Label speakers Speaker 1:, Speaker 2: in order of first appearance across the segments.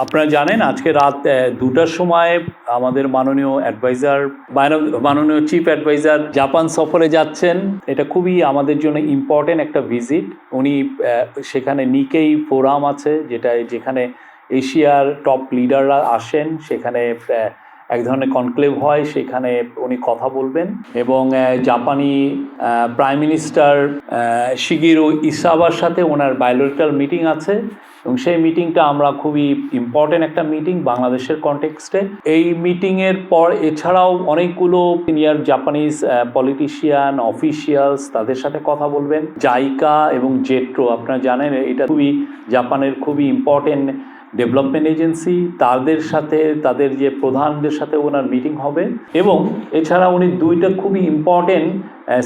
Speaker 1: আপনারা জানেন আজকে রাত 2টার সময় আমাদের মাননীয় চিফ অ্যাডভাইজার জাপান সফরে যাচ্ছেন। এটা খুবই আমাদের জন্য ইম্পর্টেন্ট একটা ভিজিট। উনি সেখানে নিকেই ফোরাম আছে, যেখানে এশিয়ার টপ লিডাররা আসেন, সেখানে এক ধরনের কনক্লেভ হয়, সেখানে উনি কথা বলবেন এবং জাপানি প্রাইম মিনিস্টার শিগেরু ইসাবার সাথে ওনার বায়োলেটারাল মিটিং আছে এবং সেই মিটিংটা আমরা খুবই ইম্পর্টেন্ট একটা মিটিং বাংলাদেশের কনটেক্সটে। এই মিটিংয়ের পর এছাড়াও অনেকগুলো সিনিয়র জাপানিজ পলিটিশিয়ান অফিসিয়ালস তাদের সাথে কথা বলবেন। জাইকা এবং জেট্রো, আপনারা জানেন এটা খুবই জাপানের খুবই ইম্পর্টেন্ট ডেভেলপমেন্ট এজেন্সি, তাদের যে প্রধানদের সাথে ওনার মিটিং হবে এবং এছাড়া উনি দুইটা খুবই ইম্পর্টেন্ট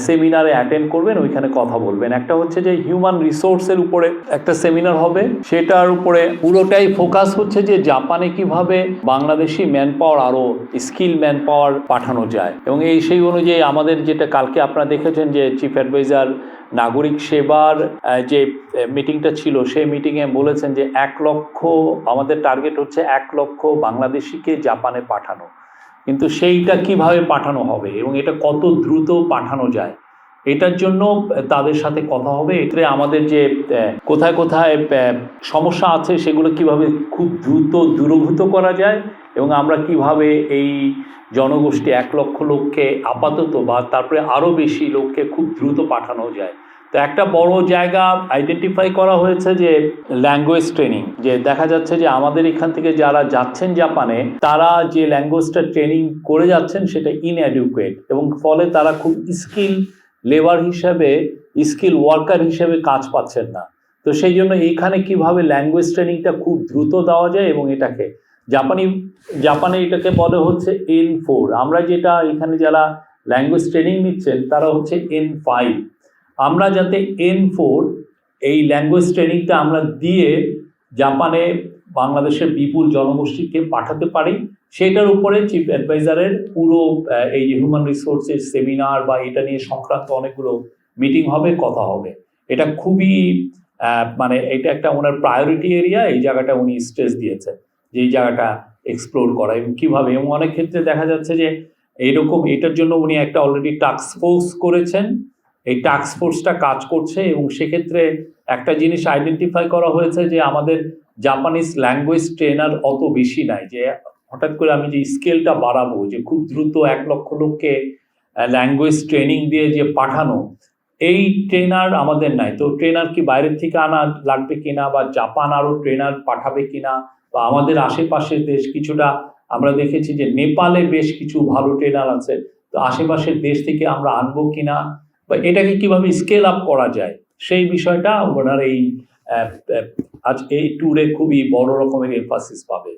Speaker 1: সেমিনারে অ্যাটেন্ড করবেন, ওইখানে কথা বলবেন। একটা হচ্ছে যে হিউম্যান রিসোর্সের উপরে একটা সেমিনার হবে, সেটার উপরে পুরোটাই ফোকাস হচ্ছে যে জাপানে কিভাবে বাংলাদেশি ম্যান পাওয়ার আরও স্কিল ম্যান পাওয়ার পাঠানো যায় এবং সেই অনুযায়ী আমাদের যেটা কালকে আপনারা দেখেছেন যে চিফ অ্যাডভাইজার নাগরিক সেবার যে মিটিংটা ছিল, সেই মিটিংয়ে বলেছেন যে 1 লক্ষ আমাদের টার্গেট হচ্ছে 1 লক্ষ বাংলাদেশিকে জাপানে পাঠানো, কিন্তু সেইটা কিভাবে পাঠানো হবে এবং এটা কত দ্রুত পাঠানো যায় এটার জন্য তাদের সাথে কথা হবে। এতে আমাদের যে কোথায় কোথায় সমস্যা আছে সেগুলো কিভাবে খুব দ্রুত দূরীভূত করা যায় এবং আমরা কিভাবে এই জনগোষ্ঠী 1 লক্ষ লোককে আপাতত বা তারপরে আরও বেশি লোককে খুব দ্রুত পাঠানো যায়। তো একটা বড় জায়গা আইডেন্টিফাই করা হয়েছে যে ল্যাঙ্গুয়েজ ট্রেনিং, যে দেখা যাচ্ছে যে আমাদের এখান থেকে যারা যাচ্ছেন জাপানে তারা যে ল্যাঙ্গুয়েজটা ট্রেনিং করে যাচ্ছেন সেটা ইনঅ্যাডিকুয়েট এবং ফলে তারা খুব স্কিল লেবার হিসাবে স্কিল ওয়ার্কার হিসেবে কাজ পাচ্ছেন না। তো সেই জন্য এইখানে কিভাবে ল্যাঙ্গুয়েজ ট্রেনিংটা খুব দ্রুত দেওয়া যায় এবং এটাকে জাপানে এটাকে বলে হচ্ছে N4। আমরা যেটা এখানে যারা ল্যাঙ্গুয়েজ ট্রেনিং নিচ্ছেন তারা হচ্ছে N5। আমরা যাতে N4 এই ল্যাঙ্গুয়েজ ট্রেনিংটা আমরা দিয়ে জাপানে বাংলাদেশের বিপুল জনগোষ্ঠীকে পাঠাতে পারি, সেটার উপরে চিফ অ্যাডভাইজারের পুরো এই যে হিউম্যান রিসোর্সের সেমিনার বা এটা নিয়ে সংক্রান্ত অনেকগুলো মিটিং হবে, কথা হবে। এটা খুবই এটা একটা ওনার প্রায়োরিটি এরিয়া, এই জায়গাটা উনি স্ট্রেস দিয়েছেন যে এই জায়গাটা এক্সপ্লোর করা এবং কীভাবে। এবং অনেক ক্ষেত্রে দেখা যাচ্ছে যে এটার জন্য উনি একটা অলরেডি টাস্ক ফোর্স করেছেন, এই টাস্ক ফোর্সটা কাজ করছে এবং সেক্ষেত্রে একটা জিনিস আইডেন্টিফাই করা হয়েছে যে আমাদের জাপানিজ ল্যাঙ্গুয়েজ ট্রেনার অত বেশি নাই, যে হঠাৎ করে আমি যে স্কেলটা বাড়াবো যে খুব দ্রুত 1 লক্ষ লোককে ল্যাঙ্গুয়েজ ট্রেনিং দিয়ে যে পাঠানো, এই ট্রেনার আমাদের নাই। তো ট্রেনার কি বাইরের থেকে আনা লাগবে কিনা বা জাপান আরও ট্রেনার পাঠাবে কিনা, বা আমাদের আশেপাশের দেশ কিছুটা আমরা দেখেছি যে নেপালে বেশ কিছু ভালো ট্রেনার আছে, তো আশেপাশের দেশ থেকে আমরা আনবো কিনা বা এটাকে কিভাবে স্কেল আপ করা যায় সেই বিষয়টা ওনার এই ট্যুরে খুবই বড় রকমের এমফাসিস পাবে।